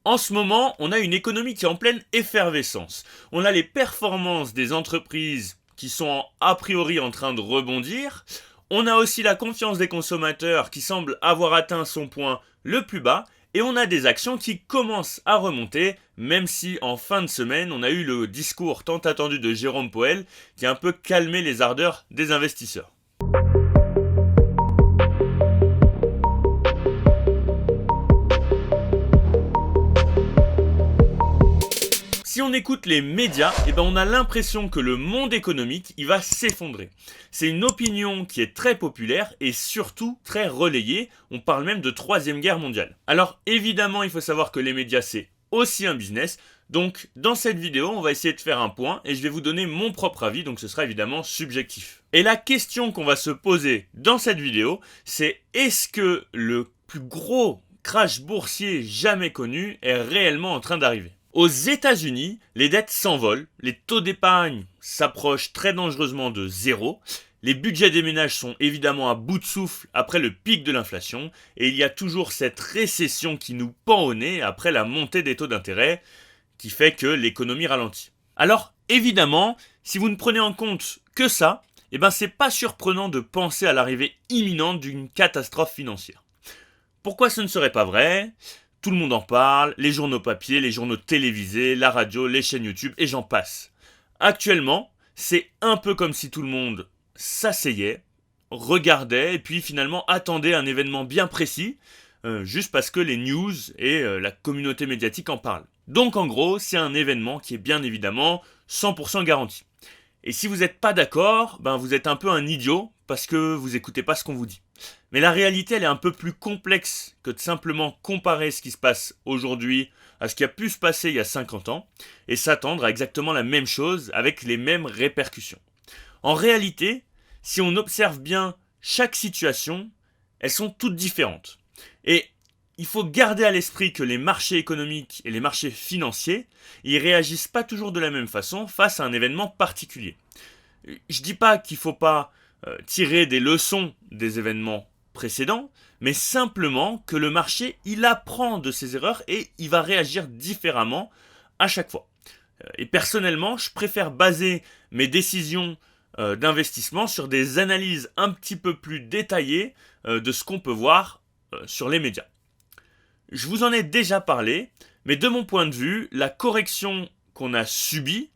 En ce moment, on a une économie qui est en pleine effervescence. On a les performances des entreprises qui sont a priori en train de rebondir. On a aussi la confiance des consommateurs qui semble avoir atteint son point le plus bas. Et on a des actions qui commencent à remonter, même si en fin de semaine, on a eu le discours tant attendu de Jérôme Powell qui a un peu calmé les ardeurs des investisseurs. Si on écoute les médias, on a l'impression que le monde économique il va s'effondrer. C'est une opinion qui est très populaire et surtout très relayée. On parle même de troisième guerre mondiale. Alors évidemment, il faut savoir que les médias c'est aussi un business. Donc dans cette vidéo, on va essayer de faire un point et je vais vous donner mon propre avis. Donc ce sera évidemment subjectif. Et la question qu'on va se poser dans cette vidéo, c'est est-ce que le plus gros crash boursier jamais connu est réellement en train d'arriver ? Aux États-Unis, les dettes s'envolent, les taux d'épargne s'approchent très dangereusement de zéro, les budgets des ménages sont évidemment à bout de souffle après le pic de l'inflation, et il y a toujours cette récession qui nous pend au nez après la montée des taux d'intérêt, qui fait que l'économie ralentit. Alors, évidemment, si vous ne prenez en compte que ça, c'est pas surprenant de penser à l'arrivée imminente d'une catastrophe financière. Pourquoi ce ne serait pas vrai ? Tout le monde en parle, les journaux papier, les journaux télévisés, la radio, les chaînes YouTube et j'en passe. Actuellement, c'est un peu comme si tout le monde s'asseyait, regardait et puis finalement attendait un événement bien précis, juste parce que les news et la communauté médiatique en parlent. Donc en gros, c'est un événement qui est bien évidemment 100% garanti. Et si vous n'êtes pas d'accord, vous êtes un peu un idiot parce que vous écoutez pas ce qu'on vous dit. Mais la réalité, elle est un peu plus complexe que de simplement comparer ce qui se passe aujourd'hui à ce qui a pu se passer il y a 50 ans et s'attendre à exactement la même chose avec les mêmes répercussions. En réalité, si on observe bien chaque situation, elles sont toutes différentes. Et il faut garder à l'esprit que les marchés économiques et les marchés financiers, ils réagissent pas toujours de la même façon face à un événement particulier. Je dis pas qu'il faut pas tirer des leçons des événements précédents, mais simplement que le marché, il apprend de ses erreurs et il va réagir différemment à chaque fois. Et personnellement, je préfère baser mes décisions d'investissement sur des analyses un petit peu plus détaillées de ce qu'on peut voir sur les médias. Je vous en ai déjà parlé, mais de mon point de vue, la correction qu'on a subie,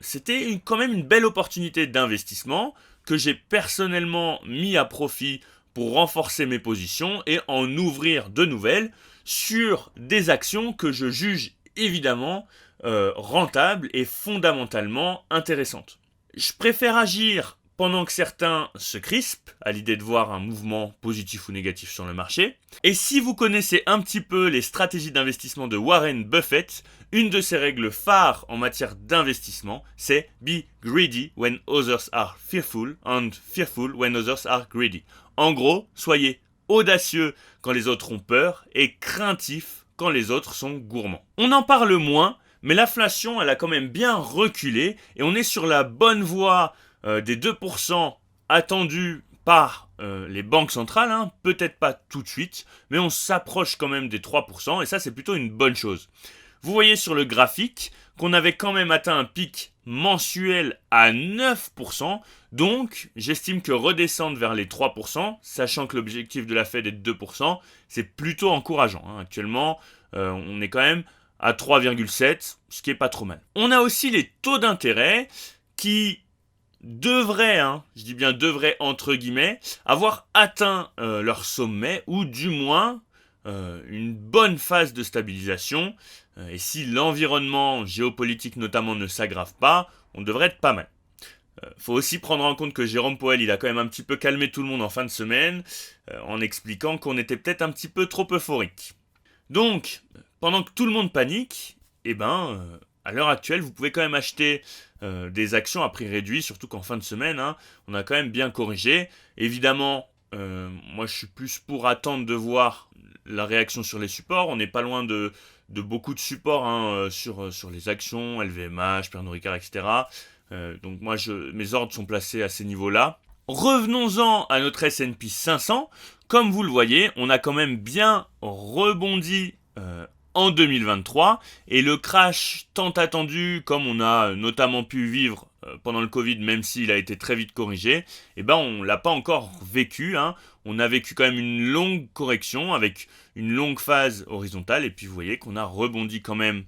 c'était quand même une belle opportunité d'investissement que j'ai personnellement mis à profit pour renforcer mes positions et en ouvrir de nouvelles sur des actions que je juge évidemment rentables et fondamentalement intéressantes. Je préfère agir pendant que certains se crispent à l'idée de voir un mouvement positif ou négatif sur le marché. Et si vous connaissez un petit peu les stratégies d'investissement de Warren Buffett, une de ses règles phares en matière d'investissement, c'est « Be greedy when others are fearful and fearful when others are greedy ». En gros, soyez audacieux quand les autres ont peur et craintifs quand les autres sont gourmands. On en parle moins, mais l'inflation, elle a quand même bien reculé et on est sur la bonne voie des 2% attendus par les banques centrales, peut-être pas tout de suite, mais on s'approche quand même des 3%, et ça c'est plutôt une bonne chose. Vous voyez sur le graphique qu'on avait quand même atteint un pic mensuel à 9%, donc j'estime que redescendre vers les 3%, sachant que l'objectif de la Fed est de 2%, c'est plutôt encourageant. Actuellement, on est quand même à 3,7, ce qui est pas trop mal. On a aussi les taux d'intérêt qui devraient, je dis bien devraient entre guillemets, avoir atteint leur sommet ou du moins une bonne phase de stabilisation. Et si l'environnement géopolitique notamment ne s'aggrave pas, on devrait être pas mal. Faut aussi prendre en compte que Jérôme Powell, il a quand même un petit peu calmé tout le monde en fin de semaine, en expliquant qu'on était peut-être un petit peu trop euphorique. Donc, pendant que tout le monde panique, à l'heure actuelle, vous pouvez quand même acheter des actions à prix réduit, surtout qu'en fin de semaine, on a quand même bien corrigé. Évidemment, moi je suis plus pour attendre de voir la réaction sur les supports. On n'est pas loin de beaucoup de supports sur les actions, LVMH, Pernod Ricard, etc. Donc moi, mes ordres sont placés à ces niveaux-là. Revenons-en à notre S&P 500. Comme vous le voyez, on a quand même bien rebondi en 2023 et le crash tant attendu, comme on a notamment pu vivre pendant le Covid, même s'il a été très vite corrigé, on l'a pas encore vécu, hein. On a vécu quand même une longue correction avec une longue phase horizontale et puis vous voyez qu'on a rebondi quand même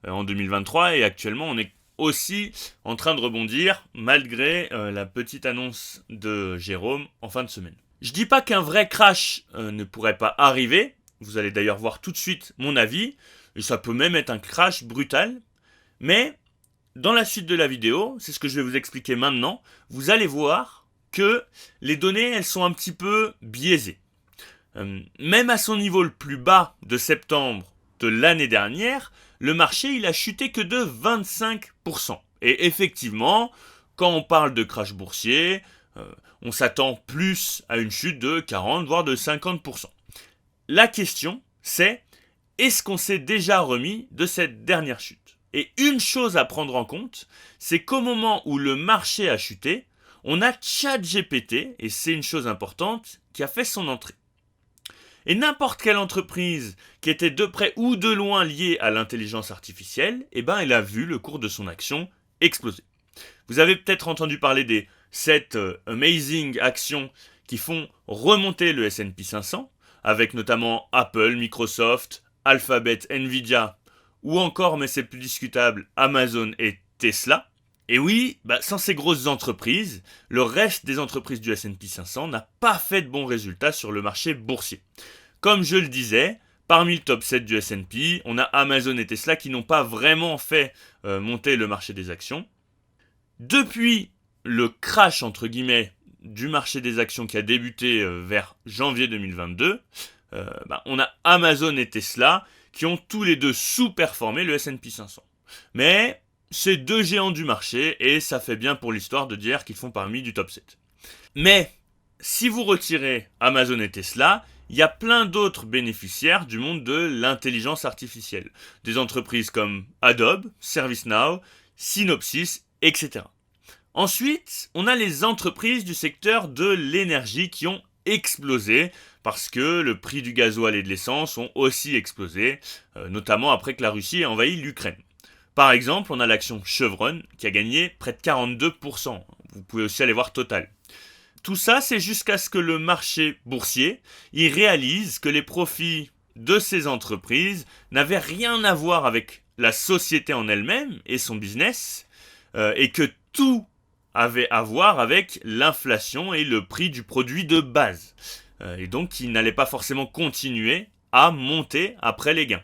en 2023 et actuellement on est aussi en train de rebondir malgré la petite annonce de Jérôme en fin de semaine. Je dis pas qu'un vrai crash ne pourrait pas arriver, vous allez d'ailleurs voir tout de suite mon avis, et ça peut même être un crash brutal, mais dans la suite de la vidéo, c'est ce que je vais vous expliquer maintenant, vous allez voir que les données elles sont un petit peu biaisées. Même à son niveau le plus bas de septembre de l'année dernière, le marché il a chuté que de 25%. Et effectivement, quand on parle de crash boursier, on s'attend plus à une chute de 40 voire de 50%. La question c'est, est-ce qu'on s'est déjà remis de cette dernière chute ? Et une chose à prendre en compte, c'est qu'au moment où le marché a chuté, on a ChatGPT, et c'est une chose importante, qui a fait son entrée. Et n'importe quelle entreprise qui était de près ou de loin liée à l'intelligence artificielle, elle a vu le cours de son action exploser. Vous avez peut-être entendu parler des 7 amazing actions qui font remonter le S&P 500, avec notamment Apple, Microsoft, Alphabet, Nvidia, ou encore, mais c'est plus discutable, Amazon et Tesla. Et oui, sans ces grosses entreprises, le reste des entreprises du S&P 500 n'a pas fait de bons résultats sur le marché boursier. Comme je le disais, parmi le top 7 du S&P, on a Amazon et Tesla qui n'ont pas vraiment fait monter le marché des actions. Depuis le crash, entre guillemets, du marché des actions qui a débuté vers janvier 2022, on a Amazon et Tesla qui ont tous les deux sous-performé le S&P 500. Mais c'est deux géants du marché et ça fait bien pour l'histoire de dire qu'ils font parmi du top 7. Mais si vous retirez Amazon et Tesla, il y a plein d'autres bénéficiaires du monde de l'intelligence artificielle. Des entreprises comme Adobe, ServiceNow, Synopsys, etc. Ensuite, on a les entreprises du secteur de l'énergie qui ont explosé parce que le prix du gasoil et de l'essence ont aussi explosé, notamment après que la Russie ait envahi l'Ukraine. Par exemple, on a l'action Chevron qui a gagné près de 42%. Vous pouvez aussi aller voir Total. Tout ça, c'est jusqu'à ce que le marché boursier il réalise que les profits de ces entreprises n'avaient rien à voir avec la société en elle-même et son business, et que tout avait à voir avec l'inflation et le prix du produit de base. Et donc, il n'allait pas forcément continuer à monter après les gains.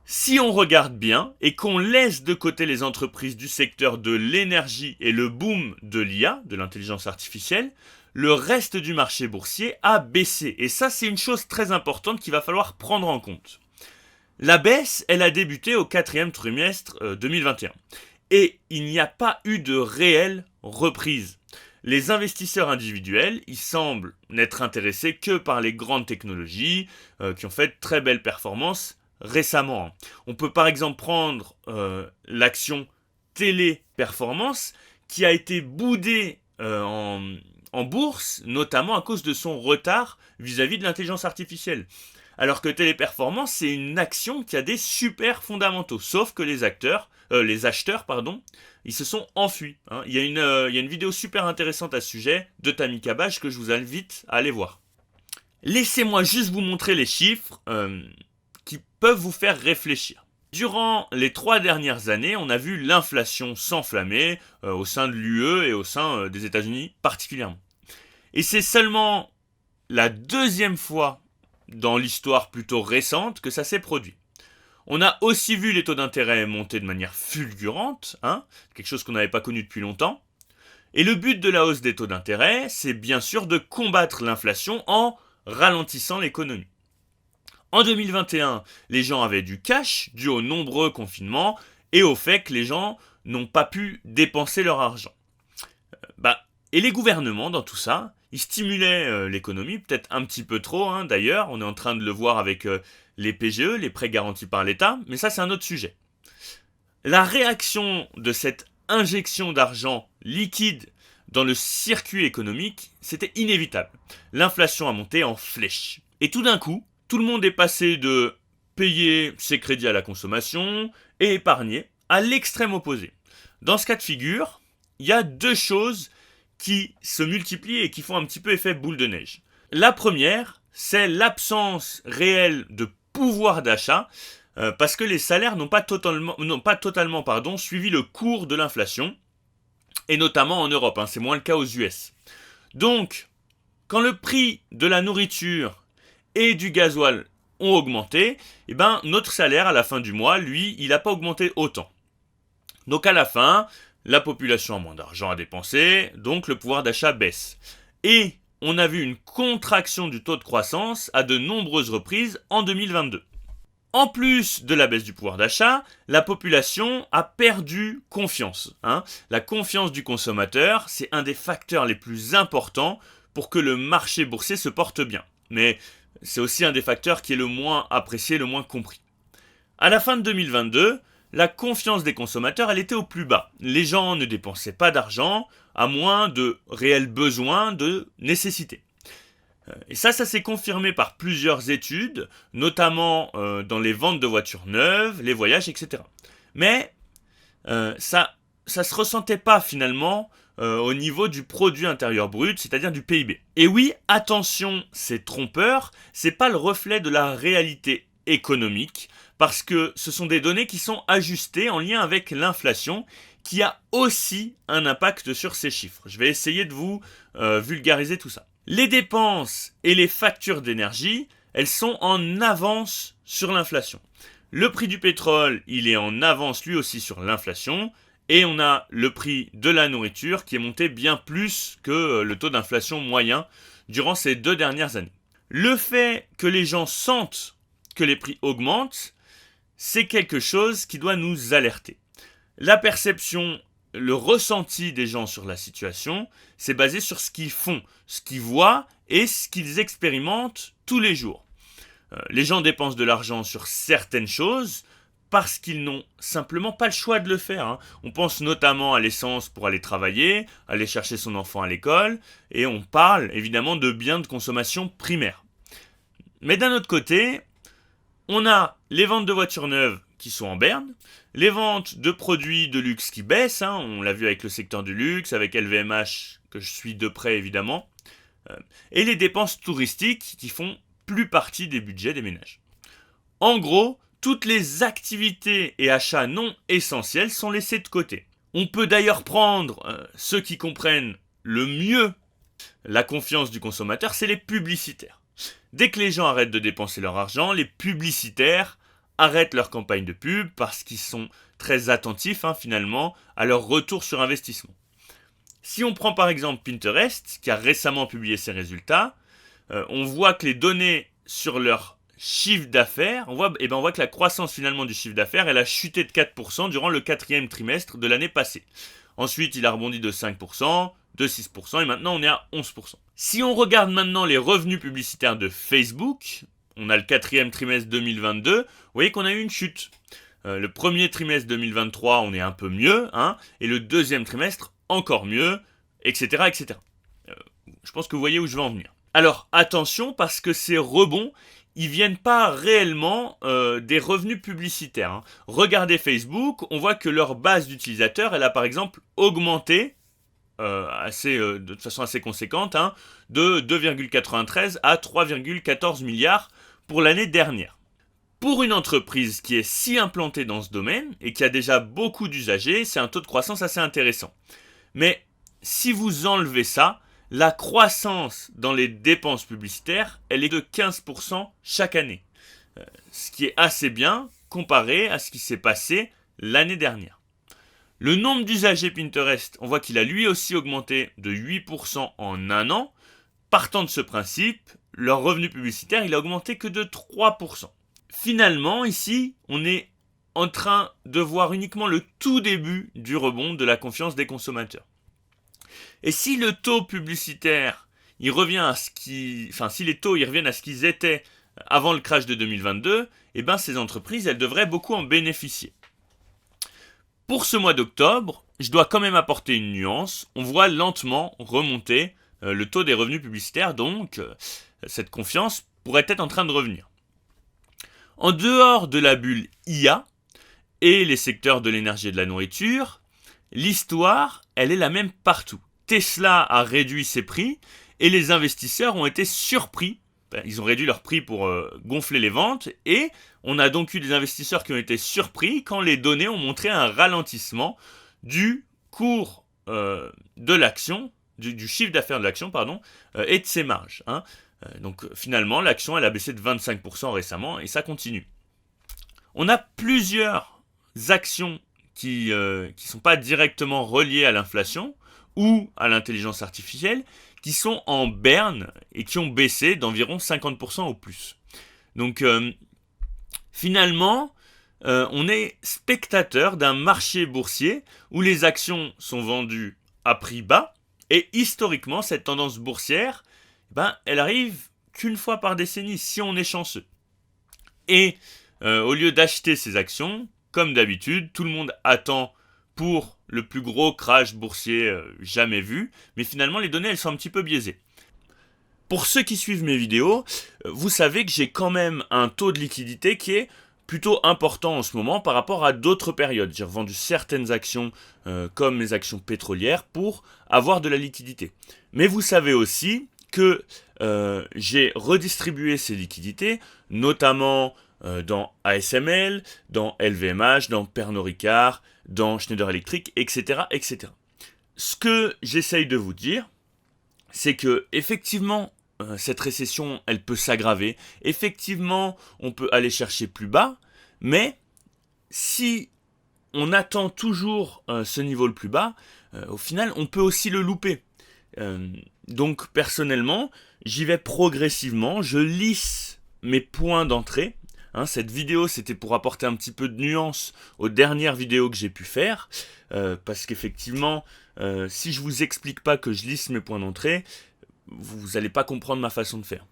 Si on regarde bien et qu'on laisse de côté les entreprises du secteur de l'énergie et le boom de l'IA, de l'intelligence artificielle, le reste du marché boursier a baissé. Et ça, c'est une chose très importante qu'il va falloir prendre en compte. La baisse, elle a débuté au 4e trimestre 2021. Et il n'y a pas eu de réelle reprise. Les investisseurs individuels, ils semblent n'être intéressés que par les grandes technologies qui ont fait de très belles performances récemment. On peut par exemple prendre l'action Téléperformance qui a été boudée en bourse, notamment à cause de son retard vis-à-vis de l'intelligence artificielle. Alors que Téléperformance, c'est une action qui a des super fondamentaux, sauf que les acheteurs, ils se sont enfuis. Il y a une vidéo super intéressante à ce sujet de Tammy Cabage que je vous invite à aller voir. Laissez-moi juste vous montrer les chiffres qui peuvent vous faire réfléchir. Durant les 3 dernières années, on a vu l'inflation s'enflammer au sein de l'UE et au sein des États-Unis particulièrement. Et c'est seulement la 2e fois dans l'histoire plutôt récente que ça s'est produit. On a aussi vu les taux d'intérêt monter de manière fulgurante, quelque chose qu'on n'avait pas connu depuis longtemps. Et le but de la hausse des taux d'intérêt, c'est bien sûr de combattre l'inflation en ralentissant l'économie. En 2021, les gens avaient du cash dû aux nombreux confinements et au fait que les gens n'ont pas pu dépenser leur argent. Et les gouvernements, dans tout ça, ils stimulaient l'économie, peut-être un petit peu trop d'ailleurs, on est en train de le voir avec les PGE, les prêts garantis par l'État, mais ça c'est un autre sujet. La réaction de cette injection d'argent liquide dans le circuit économique, c'était inévitable. L'inflation a monté en flèche. Et tout d'un coup, tout le monde est passé de payer ses crédits à la consommation et épargner, à l'extrême opposé. Dans ce cas de figure, il y a deux choses qui se multiplient et qui font un petit peu effet boule de neige. La première, c'est l'absence réelle de pouvoir d'achat, parce que les salaires n'ont pas totalement suivi le cours de l'inflation, et notamment en Europe, c'est moins le cas aux US. Donc, quand le prix de la nourriture et du gasoil ont augmenté, notre salaire à la fin du mois, lui, il n'a pas augmenté autant. Donc à la fin, la population a moins d'argent à dépenser, donc le pouvoir d'achat baisse. Et on a vu une contraction du taux de croissance à de nombreuses reprises en 2022. En plus de la baisse du pouvoir d'achat, la population a perdu confiance. La confiance du consommateur, c'est un des facteurs les plus importants pour que le marché boursier se porte bien. Mais c'est aussi un des facteurs qui est le moins apprécié, le moins compris. À la fin de 2022, la confiance des consommateurs, elle était au plus bas. Les gens ne dépensaient pas d'argent, à moins de réels besoins, de nécessité. Et ça s'est confirmé par plusieurs études, notamment dans les ventes de voitures neuves, les voyages, etc. Mais ça se ressentait pas finalement au niveau du produit intérieur brut, c'est-à-dire du PIB. Et oui, attention, c'est trompeur, c'est pas le reflet de la réalité économique, parce que ce sont des données qui sont ajustées en lien avec l'inflation, qui a aussi un impact sur ces chiffres. Je vais essayer de vous vulgariser tout ça. Les dépenses et les factures d'énergie, elles sont en avance sur l'inflation. Le prix du pétrole, il est en avance lui aussi sur l'inflation, et on a le prix de la nourriture qui est monté bien plus que le taux d'inflation moyen durant ces 2 dernières années. Le fait que les gens sentent que les prix augmentent, c'est quelque chose qui doit nous alerter. La perception, le ressenti des gens sur la situation, c'est basé sur ce qu'ils font, ce qu'ils voient et ce qu'ils expérimentent tous les jours. Les gens dépensent de l'argent sur certaines choses parce qu'ils n'ont simplement pas le choix de le faire. On pense notamment à l'essence pour aller travailler, aller chercher son enfant à l'école, et on parle évidemment de biens de consommation primaires. Mais d'un autre côté, on a les ventes de voitures neuves qui sont en berne, les ventes de produits de luxe qui baissent, on l'a vu avec le secteur du luxe, avec LVMH que je suis de près évidemment, et les dépenses touristiques qui font plus partie des budgets des ménages. En gros, toutes les activités et achats non essentiels sont laissés de côté. On peut d'ailleurs prendre ceux qui comprennent le mieux la confiance du consommateur, c'est les publicitaires. Dès que les gens arrêtent de dépenser leur argent, les publicitaires arrêtent leur campagne de pub parce qu'ils sont très attentifs finalement à leur retour sur investissement. Si on prend par exemple Pinterest, qui a récemment publié ses résultats, on voit que les données sur leur chiffre d'affaires, on voit que la croissance finalement du chiffre d'affaires, elle a chuté de 4% durant le 4e trimestre de l'année passée. Ensuite, il a rebondi de 5%, de 6%, et maintenant on est à 11%. Si on regarde maintenant les revenus publicitaires de Facebook, on a le 4e trimestre 2022, vous voyez qu'on a eu une chute. Le premier trimestre 2023, on est un peu mieux, et le 2e trimestre, encore mieux, etc. etc. Je pense que vous voyez où je veux en venir. Alors attention, parce que ces rebonds, ils viennent pas réellement des revenus publicitaires. Regardez Facebook, on voit que leur base d'utilisateurs, elle a par exemple augmenté de façon assez conséquente, de 2,93 à 3,14 milliards pour l'année dernière. Pour une entreprise qui est si implantée dans ce domaine et qui a déjà beaucoup d'usagers, c'est un taux de croissance assez intéressant. Mais si vous enlevez ça, la croissance dans les dépenses publicitaires, elle est de 15% chaque année. Ce qui est assez bien comparé à ce qui s'est passé l'année dernière. Le nombre d'usagers Pinterest, on voit qu'il a lui aussi augmenté de 8% en un an. Partant de ce principe, leur revenu publicitaire, il a augmenté que de 3%. Finalement, ici, on est en train de voir uniquement le tout début du rebond de la confiance des consommateurs. Et si le taux publicitaire, il revient à si les taux ils reviennent à ce qu'ils étaient avant le crash de 2022, ces entreprises, elles devraient beaucoup en bénéficier. Pour ce mois d'octobre, je dois quand même apporter une nuance. On voit lentement remonter le taux des revenus publicitaires, donc cette confiance pourrait être en train de revenir. En dehors de la bulle IA et les secteurs de l'énergie et de la nourriture, l'histoire, elle est la même partout. Tesla a réduit ses prix et les investisseurs ont été surpris. Ils ont réduit leurs prix pour gonfler les ventes et on a donc eu des investisseurs qui ont été surpris quand les données ont montré un ralentissement du cours de l'action, du chiffre d'affaires de l'action, et de ses marges. Donc finalement, l'action elle a baissé de 25% récemment et ça continue. On a plusieurs actions qui sont pas directement reliées à l'inflation ou à l'intelligence artificielle, qui sont en berne et qui ont baissé d'environ 50% au plus. Donc finalement, on est spectateur d'un marché boursier où les actions sont vendues à prix bas et historiquement, cette tendance boursière, elle arrive qu'une fois par décennie si on est chanceux. Et au lieu d'acheter ces actions, comme d'habitude, tout le monde attend pour le plus gros crash boursier jamais vu, mais finalement les données elles sont un petit peu biaisées. Pour ceux qui suivent mes vidéos, vous savez que j'ai quand même un taux de liquidité qui est plutôt important en ce moment par rapport à d'autres périodes. J'ai revendu certaines actions comme les actions pétrolières pour avoir de la liquidité. Mais vous savez aussi que j'ai redistribué ces liquidités, notamment dans ASML, dans LVMH, dans Pernod Ricard, dans Schneider Electric, etc., etc. Ce que j'essaye de vous dire, c'est que effectivement, cette récession, elle peut s'aggraver. Effectivement, on peut aller chercher plus bas, mais si on attend toujours ce niveau le plus bas, au final, on peut aussi le louper. Donc, personnellement, j'y vais progressivement, je lisse mes points d'entrée. Cette vidéo, c'était pour apporter un petit peu de nuance aux dernières vidéos que j'ai pu faire, parce qu'effectivement, si je vous explique pas que je lisse mes points d'entrée, vous n'allez pas comprendre ma façon de faire.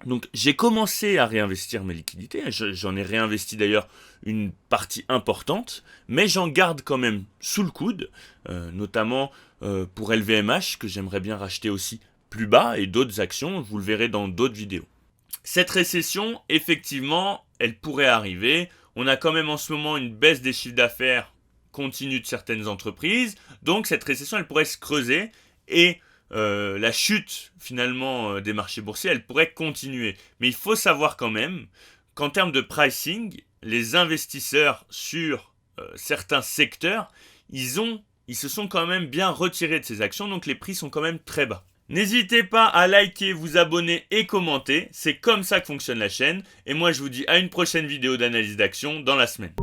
Donc j'ai commencé à réinvestir mes liquidités, j'en ai réinvesti d'ailleurs une partie importante, mais j'en garde quand même sous le coude, notamment pour LVMH, que j'aimerais bien racheter aussi plus bas, et d'autres actions, vous le verrez dans d'autres vidéos. Cette récession, effectivement, elle pourrait arriver. On a quand même en ce moment une baisse des chiffres d'affaires continue de certaines entreprises. Donc cette récession, elle pourrait se creuser et la chute finalement des marchés boursiers, elle pourrait continuer. Mais il faut savoir quand même qu'en termes de pricing, les investisseurs sur certains secteurs, ils se sont quand même bien retirés de ces actions, donc les prix sont quand même très bas. N'hésitez pas à liker, vous abonner et commenter, c'est comme ça que fonctionne la chaîne. Et moi je vous dis à une prochaine vidéo d'analyse d'action dans la semaine.